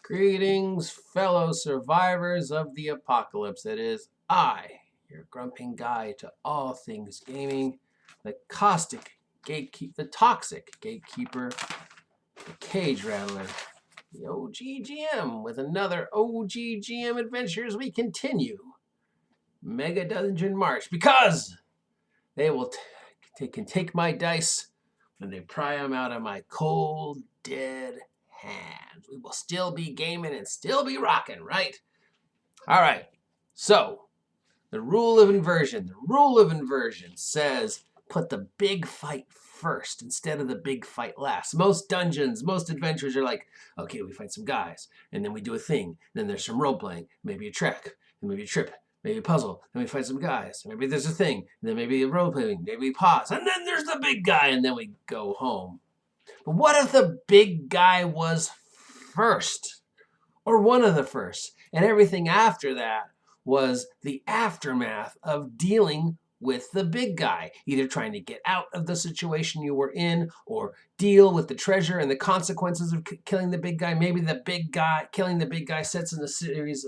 Greetings, fellow survivors of the apocalypse. It is I, your grumping guide to all things gaming, the caustic gatekeeper, the toxic gatekeeper, the cage rattler, the OGGM with another OGGM adventure as we continue Mega Dungeon March because they will can take my dice when they pry them out of my cold, dead hands. We will still be gaming and still be rocking, right? All right. So, the rule of inversion. The rule of inversion says put the big fight first instead of the big fight last. Most dungeons, most adventures are like, okay, we fight some guys, and then we do a thing. Then there's some role playing, maybe a trek, and maybe a trip, maybe a puzzle, then we fight some guys. Maybe there's a thing, and then maybe a role playing, maybe we pause, and then there's the big guy, and then we go home. But what if the big guy was first? Or one of the first? And everything after that was the aftermath of dealing with the big guy, either trying to get out of the situation you were in or deal with the treasure and the consequences of killing the big guy. Maybe the big guy, killing the big guy sets in a series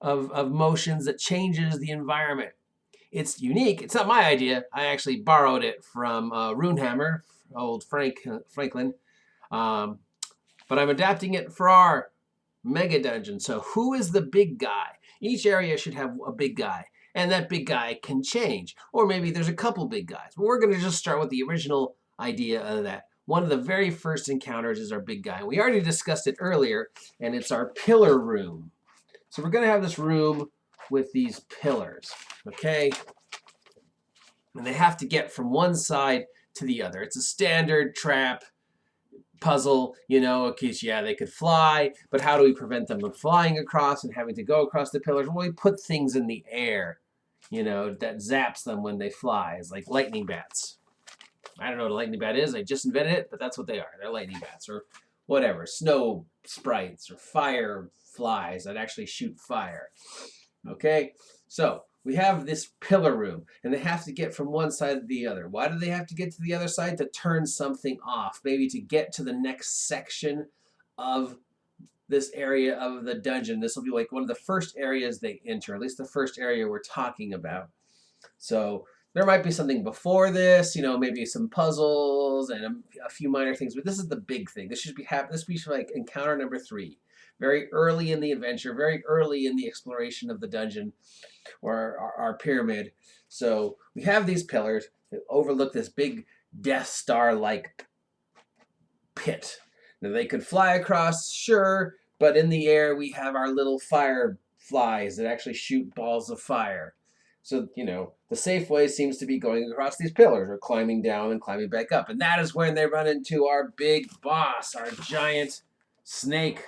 of motions that changes the environment. It's unique. It's not my idea. I actually borrowed it from Runhammer, old Franklin. But I'm adapting it for our mega dungeon. So who is the big guy? Each area should have a big guy, and that big guy can change. Or maybe there's a couple big guys. But we're going to just start with the original idea of that. One of the very first encounters is our big guy. We already discussed it earlier, and it's our pillar room. So we're going to have this room with these pillars, okay? And they have to get from one side to the other. It's a standard trap puzzle, you know, because yeah, they could fly, but how do we prevent them from flying across and having to go across the pillars? Well, we put things in the air, you know, that zaps them when they fly. It's like lightning bats. I don't know what a lightning bat is. I just invented it, but that's what they are. They're lightning bats or whatever, snow sprites or fire flies that actually shoot fire. Okay, so we have this pillar room, and they have to get from one side to the other. Why do they have to get to the other side? To turn something off, maybe to get to the next section of this area of the dungeon. This will be like one of the first areas they enter, at least the first area we're talking about. So there might be something before this, you know, maybe some puzzles and a few minor things, but this is the big thing. This should be like encounter number 3. Very early in the adventure, very early in the exploration of the dungeon or our pyramid. So we have these pillars that overlook this big Death Star-like pit. Now they could fly across, sure, but in the air we have our little fireflies that actually shoot balls of fire. So, you know, the safe way seems to be going across these pillars or climbing down and climbing back up. And that is when they run into our big boss, our giant snake,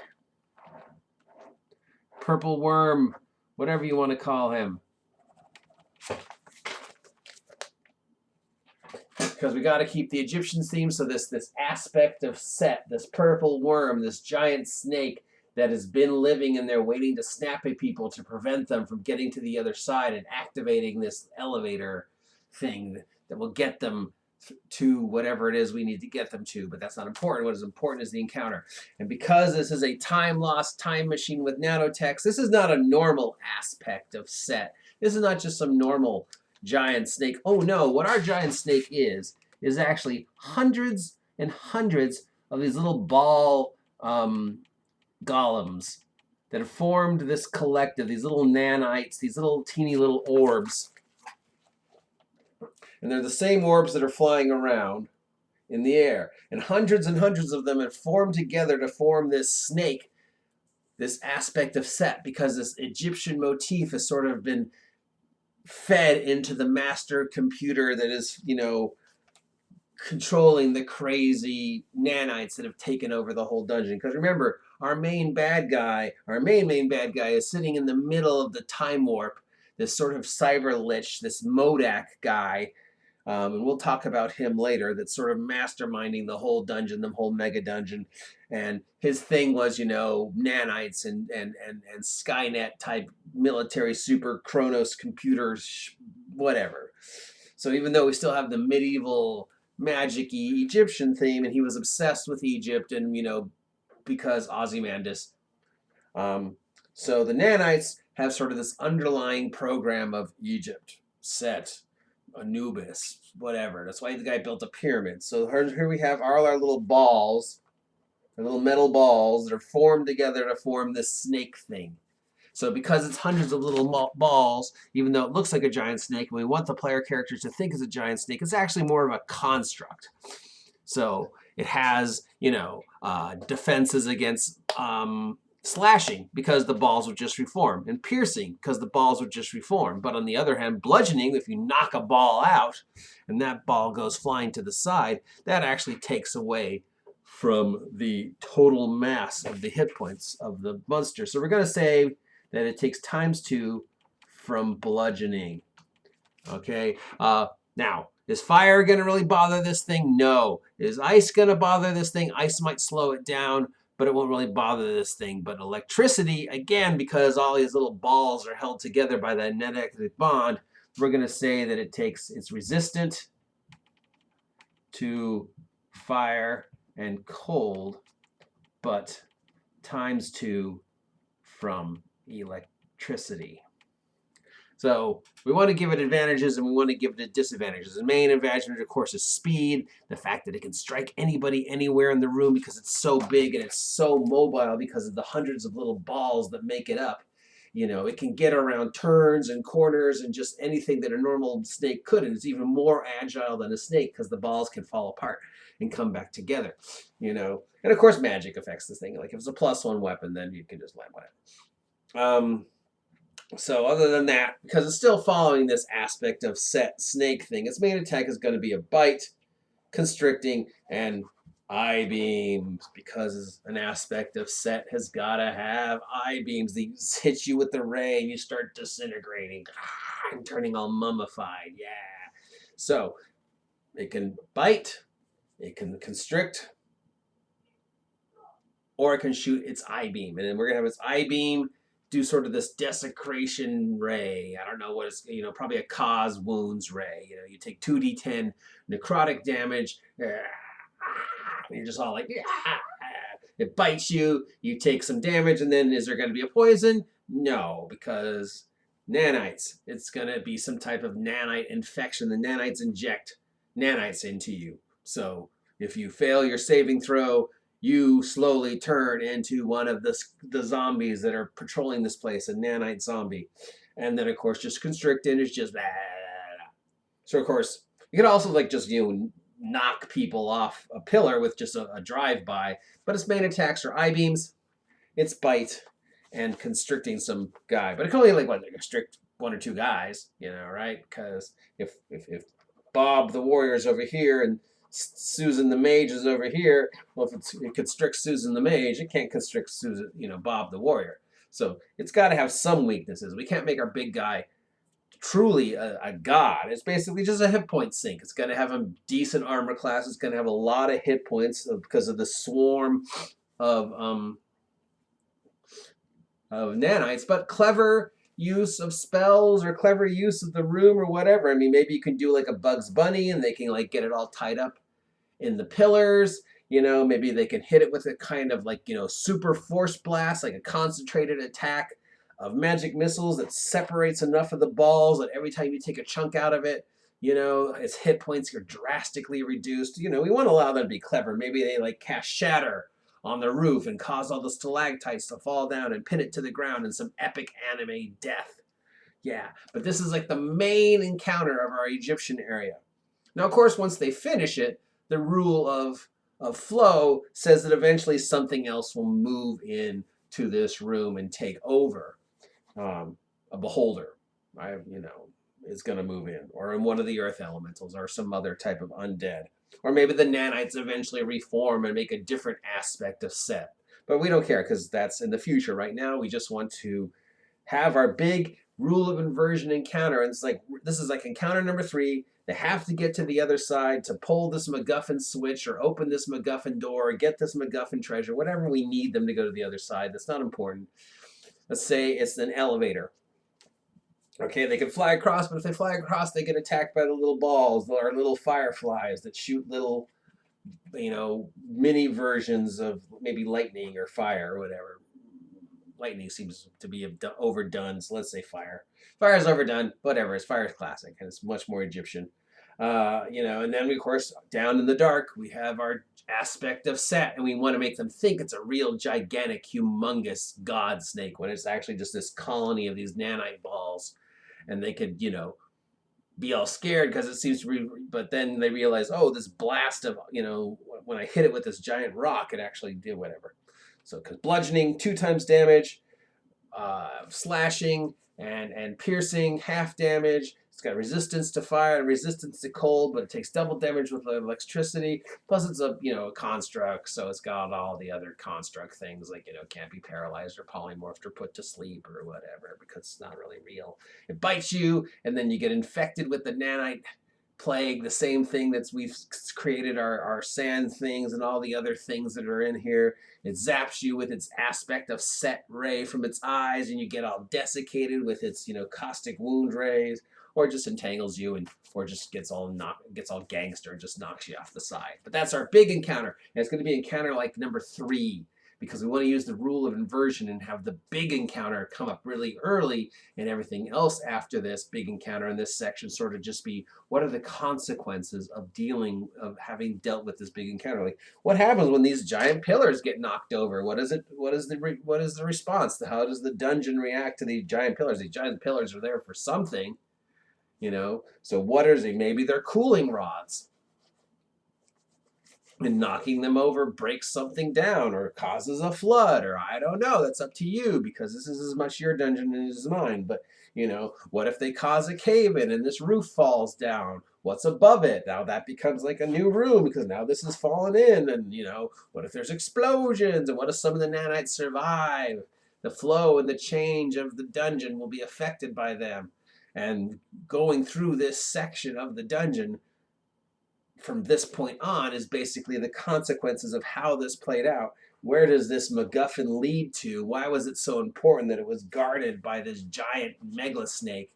purple worm, whatever you want to call him. Because we got to keep the Egyptian theme, so this aspect of Set, this purple worm, this giant snake that has been living in there waiting to snap at people to prevent them from getting to the other side and activating this elevator thing that will get them to whatever it is we need to get them to, but that's not important. What is important is the encounter. And because this is a time-lost time machine with nanotechs, this is not a normal aspect of Set. This is not just some normal giant snake. Oh no, what our giant snake is actually hundreds and hundreds of these little ball golems that have formed this collective, these little nanites, these little teeny little orbs. And they're the same orbs that are flying around in the air. And hundreds of them have formed together to form this snake, this aspect of Set, because this Egyptian motif has sort of been fed into the master computer that is, you know, controlling the crazy nanites that have taken over the whole dungeon. Because remember, our main bad guy is sitting in the middle of the time warp, this sort of cyber lich, this Modak guy, and we'll talk about him later, that's sort of masterminding the whole dungeon, the whole mega dungeon. And his thing was, you know, nanites and Skynet type military super Chronos computers, whatever. So even though we still have the medieval magic-y Egyptian theme, and he was obsessed with Egypt and, you know, because Ozymandias. So the nanites have sort of this underlying program of Egypt, Set, Anubis, whatever. That's why the guy built a pyramid. So here we have all our little balls, our little metal balls that are formed together to form this snake thing. So because it's hundreds of little balls, even though it looks like a giant snake, and we want the player characters to think it's a giant snake, it's actually more of a construct. So it has, defenses against slashing because the balls would just reform, and piercing because the balls would just reform. But on the other hand, bludgeoning, if you knock a ball out and that ball goes flying to the side, that actually takes away from the total mass of the hit points of the monster. So we're going to say that it takes ×2 from bludgeoning. Okay, now, is fire going to really bother this thing? No. Is ice going to bother this thing? Ice might slow it down, but it won't really bother this thing. But electricity, again, because all these little balls are held together by that net bond, we're going to say that it's resistant to fire and cold, but ×2 from electricity. So we want to give it advantages and we want to give it disadvantages. The main advantage, of course, is speed. The fact that it can strike anybody anywhere in the room because it's so big and it's so mobile because of the hundreds of little balls that make it up. It can get around turns and corners and just anything that a normal snake couldn't. It's even more agile than a snake because the balls can fall apart and come back together. And of course, magic affects this thing. Like if it's a +1 weapon, then you can just land whatever. So other than that, because it's still following this aspect of Set snake thing, its main attack is going to be a bite, constricting, and eye beams, because an aspect of Set has got to have eye beams. These hit you with the ray and you start disintegrating and turning all mummified. Yeah. So it can bite, it can constrict, or it can shoot its eye beam. And then we're going to have its eye beam do sort of this desecration ray. I don't know what it's, probably a cause wounds ray. You take 2d10 necrotic damage. And you're just all like, it bites you. You take some damage, and then is there going to be a poison? No, because nanites. It's going to be some type of nanite infection. The nanites inject nanites into you. So if you fail your saving throw, you slowly turn into one of the zombies that are patrolling this place, a nanite zombie. And then, of course, just constricting is just blah, blah, blah. So, of course, you could also, knock people off a pillar with just a drive-by. But its main attacks are eye beams, its bite, and constricting some guy. But it can only, constrict 1 or 2 guys, right? Because if Bob the warrior's over here and Susan the mage is over here. Well, if it constricts Susan the mage, it can't constrict Susan, Bob the warrior. So it's got to have some weaknesses. We can't make our big guy truly a god. It's basically just a hit point sink. It's going to have a decent armor class. It's going to have a lot of hit points because of the swarm of nanites. But clever use of spells or clever use of the room or whatever. I mean, maybe you can do like a Bugs Bunny and they can get it all tied up in the pillars. Maybe they can hit it with a kind of super force blast, like a concentrated attack of magic missiles that separates enough of the balls that every time you take a chunk out of it, its hit points are drastically reduced. We want to allow them to be clever. Maybe they cast Shatter on the roof and cause all the stalactites to fall down and pin it to the ground in some epic anime death. Yeah, but this is the main encounter of our Egyptian area. Now, of course, once they finish it, the rule of flow says that eventually something else will move in to this room and take over. A beholder, is going to move in, or in one of the earth elementals, or some other type of undead. Or maybe the nanites eventually reform and make a different aspect of Set. But we don't care because that's in the future. Right now, we just want to have our big rule of inversion encounter. And it's this is encounter number 3. They have to get to the other side to pull this MacGuffin switch or open this MacGuffin door or get this MacGuffin treasure, whatever we need them to go to the other side. That's not important. Let's say it's an elevator. Okay, they can fly across, but if they fly across, they get attacked by the little balls or little fireflies that shoot little mini versions of maybe lightning or fire or whatever. Lightning seems to be overdone, so let's say fire. Fire is overdone, whatever. It's fire is classic, and it's much more Egyptian. And then of course down in the dark we have our aspect of Set, and we want to make them think it's a real gigantic, humongous god snake when it's actually just this colony of these nanite balls, and they could, be all scared because it seems to be, but then they realize, oh, this blast of, when I hit it with this giant rock, it actually did whatever. So, because bludgeoning, 2 times damage, slashing and piercing, half damage. It's got resistance to fire and resistance to cold, but it takes double damage with electricity. Plus, it's a construct, so it's got all the other construct things like can't be paralyzed or polymorphed or put to sleep or whatever because it's not really real. It bites you, and then you get infected with the nanite plague, the same thing that we've created our sand things and all the other things that are in here. It zaps you with its aspect of Set ray from its eyes, and you get all desiccated with its caustic wound rays, or it just entangles you, or just gets all gangster and just knocks you off the side. But that's our big encounter, and it's going to be encounter like number 3. Because we want to use the rule of inversion and have the big encounter come up really early, and everything else after this big encounter in this section sort of just be, what are the consequences of having dealt with this big encounter? Like, what happens when these giant pillars get knocked over? What is the response? How does the dungeon react to these giant pillars? These giant pillars are there for something, So what is it? Maybe they're cooling rods. And knocking them over breaks something down or causes a flood, or I don't know. That's up to you because this is as much your dungeon as mine. But, what if they cause a cave in and this roof falls down? What's above it? Now that becomes like a new room because now this has fallen in. And, what if there's explosions? And what if some of the nanites survive? The flow and the change of the dungeon will be affected by them. And going through this section of the dungeon from this point on is basically the consequences of how this played out. Where does this MacGuffin lead to? Why was it so important that it was guarded by this giant megla snake?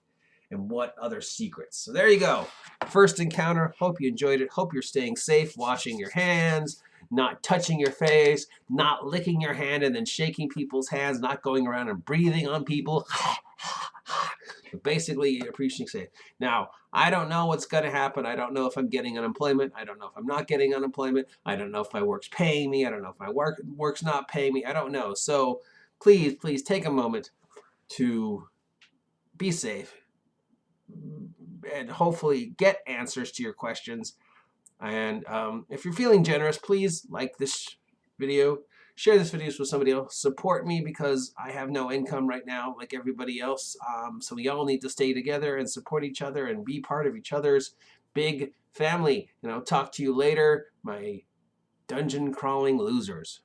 And what other secrets? So there you go. First encounter. Hope you enjoyed it. Hope you're staying safe, washing your hands, not touching your face, not licking your hand and then shaking people's hands, not going around and breathing on people. Basically, appreciate it. Now, I don't know what's going to happen. I don't know if I'm getting unemployment. I don't know if I'm not getting unemployment. I don't know if my work's paying me. I don't know if my work's not paying me. I don't know. So please take a moment to be safe and hopefully get answers to your questions. And if you're feeling generous, please like this video. Share this video with somebody else. Support me because I have no income right now like everybody else. So we all need to stay together and support each other and be part of each other's big family. And I'll talk to you later, my dungeon crawling losers.